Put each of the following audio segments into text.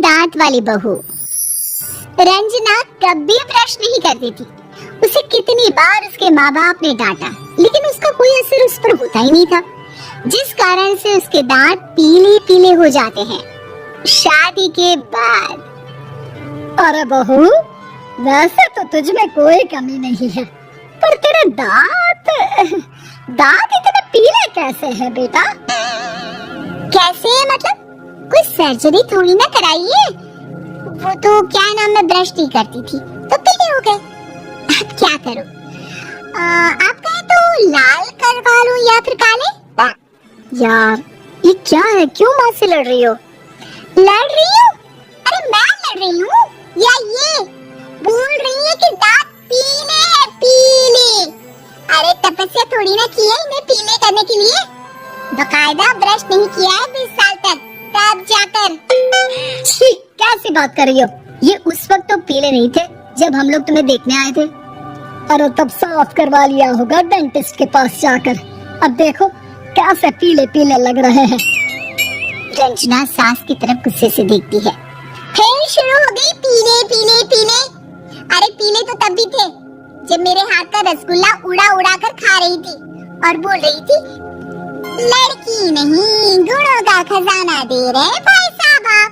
दांत वाली बहू। रंजना कभी ब्रश नहीं करती थी। उसे कितनी बार उसके माँ बाप ने डांटा, लेकिन उसका कोई असर उस पर होता ही नहीं था, जिस कारण से उसके दांत पीले पीले हो जाते हैं शादी के बाद। अरे बहू, वैसे तो तुझ में कोई कमी नहीं है, पर तेरे दांत इतने पीले कैसे हैं बेटा? कैसे मतलब? कोई सर्जरी थोड़ी ना कराई है। वो तो क्या नाम, मैं ब्रश नहीं करती थी तो पीले हो गए। अब क्या करूं? आप कहें तो लाल करवा लूं या फिर काले? यार ये क्या है, क्यों माँ से लड़ रही हो? लड़ रही हूँ? अरे मैं लड़ रही हूँ या ये बोल रही है कि दांत पीले हैं, पीले। अरे तपस्या थोड़ी ना की है इन्हें पीले करने के लिए। बकायदा ब्रश नहीं किया है 20 साल तक, तब जाकर। छी, कैसी बात कर रही हो? ये उस वक्त तो पीले नहीं थे जब हम लोग तुम्हें देखने आए थे। अरे तब साफ करवा लिया होगा डेंटिस्ट के पास जाकर। अब देखो कैसे पीले पीले लग रहे हैं। रंजना सास की तरफ गुस्से से देखती है। फिर शुरू हो गई पीले पीले पीले। अरे पीले तो तब भी थे जब मेरे हाथ का रसगुल्ला उड़ा उड़ा कर खा रही थी और बोल रही थी, लड़की नहीं गुणों का खजाना दे रहे भाई साहब।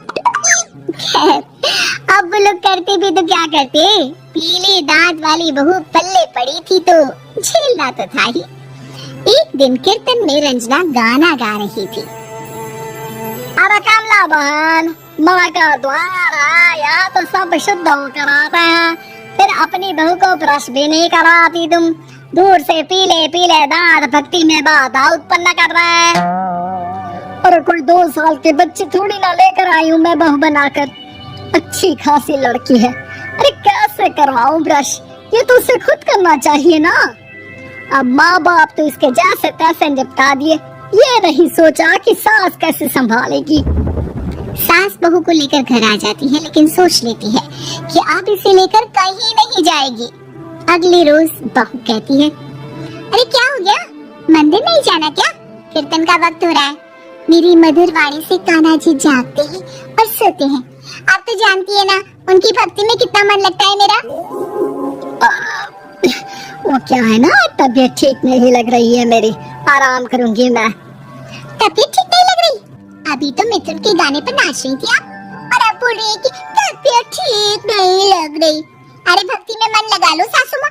अब वो लोग करते भी तो क्या करते, पीले दांत वाली बहू पल्ले पड़ी थी तो झेलना तो था ही। एक दिन कीर्तन में रंजना गाना गा रही थी। अरे कमला बहन, माँ का द्वार आया तो सब शुद्ध कराते हैं, फिर अपनी बहू को ब्रश भी नहीं कराती तुम। दूर से पीले पीले दांत भक्ति में बाधा उत्पन्न कर रहे हैं। अरे कोई 2 साल के बच्चे थोड़ी ना लेकर आई हूँ मैं बहू बनाकर। अच्छी खासी लड़की है, अरे कैसे करवाऊं ब्रश? ये तो उसे खुद करना चाहिए ना। अब माँ बाप तो इसके जैसे तैसे निपटा दिए, ये नहीं सोचा कि सास कैसे संभालेगी। सास बहू को लेकर घर आ जाती है, लेकिन सोच लेती है कि अब इसे लेकर कहीं नहीं जाएगी। अगले रोज बहू कहती है, अरे क्या हो गया, मंदिर नहीं जाना क्या? कीर्तन का वक्त हो रहा है। मेरी मधुर वाणी से कान्हा जी जागते हैं और सोते हैं। आप तो जानती है ना उनकी भक्ति में कितना मन लगता है मेरा। वो क्या है ना, तबीयत ठीक नहीं लग रही है मेरी, आराम करूंगी मैं। तबीयत ठीक नहीं लग रही? अभी तो मिथुन के गाने पर नाच रही थी आप, और आप बोल रही है कि तबीयत ठीक नहीं लग रही। अरे भक्ति में मन लगा लो सासू माँ,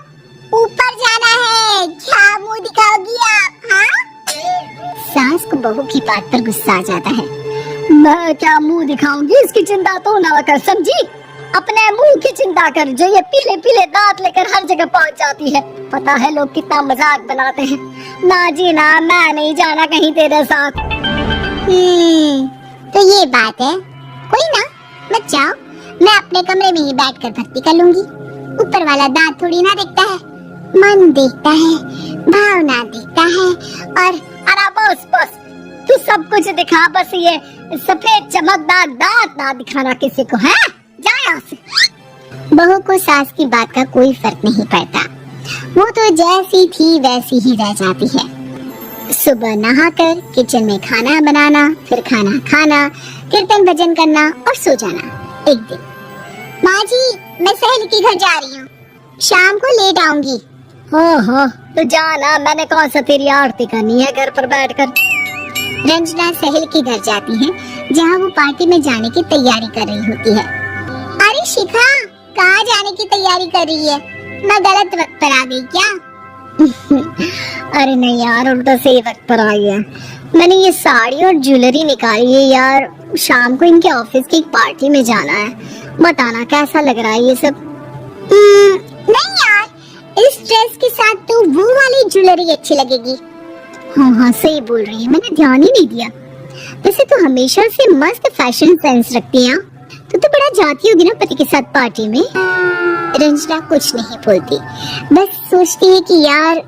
ऊपर जाना है, क्या मुंह दिखाओगी आप? हाँ? सास को बहू की बात पर गुस्सा आ जाता है। मैं क्या मुंह दिखाऊंगी, इसकी चिंता तो ना कर, समझी? अपने मुंह की चिंता कर, जो ये पीले पीले दांत लेकर हर जगह पहुंच जाती है। पता है लोग कितना मजाक बनाते हैं। ना जी ना, मैं नहीं जाना कहीं तेरे साथ। तो ये बात है, कोई ना, मत जाओ, मैं अपने कमरे में ही बैठकर भक्ति कर लूंगी। ऊपर वाला दांत थोड़ी ना देखता है, मन देखता है, भावना देखता है। और अरे बस बस, तू सब कुछ दिखा, बस ये सफेद चमकदार दांत ना दिखाना किसी को, है? जा यहाँ से। बहू को सास की बात का कोई फर्क नहीं पड़ता, वो तो जैसी थी वैसी ही रह जाती है। सुबह नहाकर किचन में खाना बनाना, फिर खाना खाना, कीर्तन भजन करना और सो जाना। एक दिन, माँ जी मैं सहेली के घर जा रही हूँ, शाम को लेट आऊंगी। हाँ, तो जाना, मैंने कौन सा तेरी आरती करनी है घर पर बैठकर। रंजना सहेली के घर जाती है, जहाँ वो पार्टी में जाने की तैयारी कर रही होती है। अरे शिखा, कहाँ जाने की तैयारी कर रही है? मैं गलत वक्त पर आ गई क्या? अरे नहीं यार, उल्टा सही वक्त पर आई है। मैंने ये साड़ी और ज्वेलरी निकाली है यार, शाम को इनके ऑफिस की एक पार्टी में जाना है। बताना कैसा लग रहा है ये सब? नहीं यार, इस ड्रेस के साथ तो वो वाली ज्वेलरी अच्छी लगेगी। हाँ, सही बोल रही है, मैंने ध्यान ही नहीं दिया। वैसे तो हमेशा से मस्त फैशन सेंस रखती है। तो बड़ा जाती होगी ना पति के साथ पार्टी में। रंजना कुछ नहीं बोलती, बस सोचती है कि यार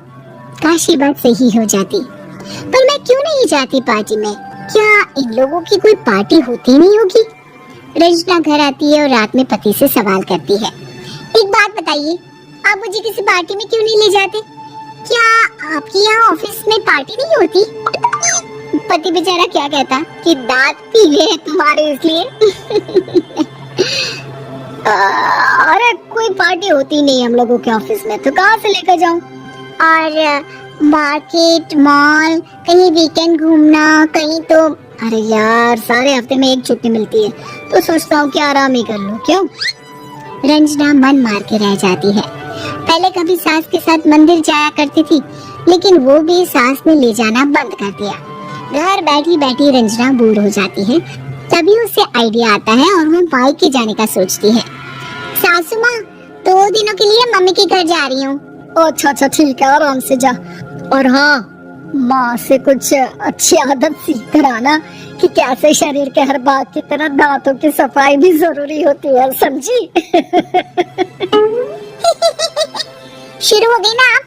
काश ये बात सही हो जाती, पर मैं क्यों नहीं जाती पार्टी में? क्या इन लोगों की कोई पार्टी होती नहीं होगी? रंजना घर आती है और रात में पति से सवाल करती है, एक बात बताइए, आप मुझे किसी पार्टी में क्यों नहीं ले जाते? क्या आपके यहाँ ऑफिस में पार्टी नहीं होती? पति बेचारा क्या कहता कि दांत पीले हैं तुम्हारे इसलिए। अरे कोई पार्टी होती नहीं हम लोगों के ऑफिस में, तो कहाँ से लेकर जाऊं? और मार्केट, मॉल, कहीं वीकेंड घूमना, कहीं तो अरे यार सारे हफ्ते में एक छुट्टी मिलती है, तो सोचता हूँ कि आराम ही कर लूं। क्यों? रंजना मन मार के रह जाती है। पहले कभी सास के साथ मंदिर जाया करती थी, लेकिन वो भी सास ने ले जाना बंद कर दिया। घर बैठी बैठी रंजना बोर हो जाती है। तभी उसे आइडिया आता है और वो मायके जाने का सोचती है। सासू माँ, 2 दिनों के लिए मम्मी के घर जा रही हूँ। अच्छा ठीक है, आराम से जा। और हाँ, माँ से कुछ अच्छी आदत सीख कर आना कि कैसे शरीर के हर भाग की तरह दांतों की सफाई भी जरूरी होती है, समझी? शुरू हो गई ना आप?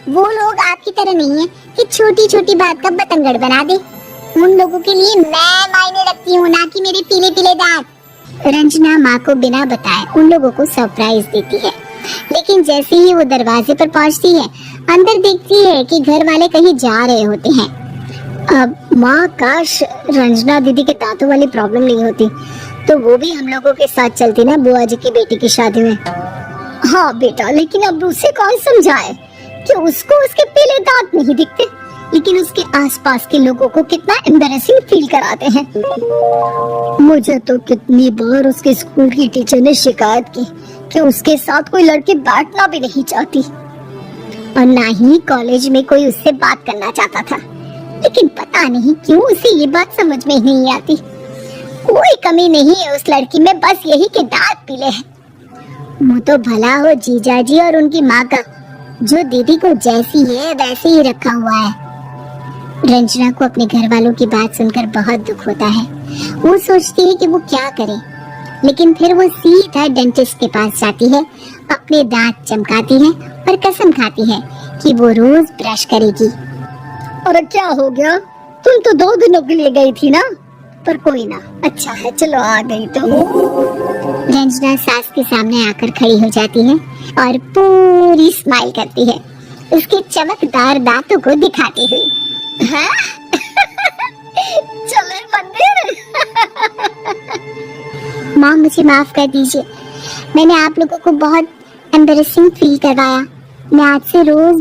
वो लोग आपकी तरह नहीं है कि छोटी छोटी बात का बतंगड़ बना दे। उन लोगों के लिए मैं मायने रखती हूँ, ना कि मेरे पीले पीले दांत। रंजना माँ को बिना बताए उन लोगों को सरप्राइज देती है, लेकिन जैसे ही वो दरवाजे पर पहुँचती है, अंदर देखती है कि घर वाले कहीं जा रहे होते हैं। अब माँ, काश रंजना दीदी के दांतों वाली प्रॉब्लम नहीं होती, तो वो भी हम लोगों के साथ चलती ना बुआ जी की बेटी की शादी में। हाँ बेटा, लेकिन अब उसे कौन समझाए कि उसको उसके पीले दांत नहीं दिखते, लेकिन उसके आसपास के लोगों को कितना एम्बैरेसिंग फील कराते हैं। मुझे तो कितनी बार उसके स्कूल की टीचर ने शिकायत की कि उसके साथ कोई लड़की बैठना भी नहीं चाहती, और ना ही कॉलेज में कोई उससे बात करना चाहता था। लेकिन पता नहीं क्यों उसे ये बात समझ में ही नहीं आती। कोई कमी नहीं है उस लड़की में, बस यही कि दांत पीले हैं। मुँह तो भला हो जीजाजी और उनकी माँ का, जो दीदी को जैसी है वैसे ही रखा हुआ है। रंजना को अपने घर वालों की बात सुनकर बहुत दुख होता है। वो सोचती है कि वो क्या करे, लेकिन फिर वो सीधा डेंटिस्ट के पास जाती है, अपने दांत चमकाती है और कसम खाती है कि वो रोज ब्रश करेगी। और क्या हो गया? तुम तो 2 दिनों के लिए गई थी ना? पर कोई ना, अच्छा है, चलो आ गई तो। रंजना सास के सामने आकर खड़ी हो जाती है और पूरी स्माइल करती है, उसके चमकदार दांतों को दिखाती हुई। हाँ? चले मंदिर? माँ, मुझे माफ कर दीजिए, मैंने आप लोगों को बहुत एम्बैरेसिंग फील करवाया। मैं आज से रोज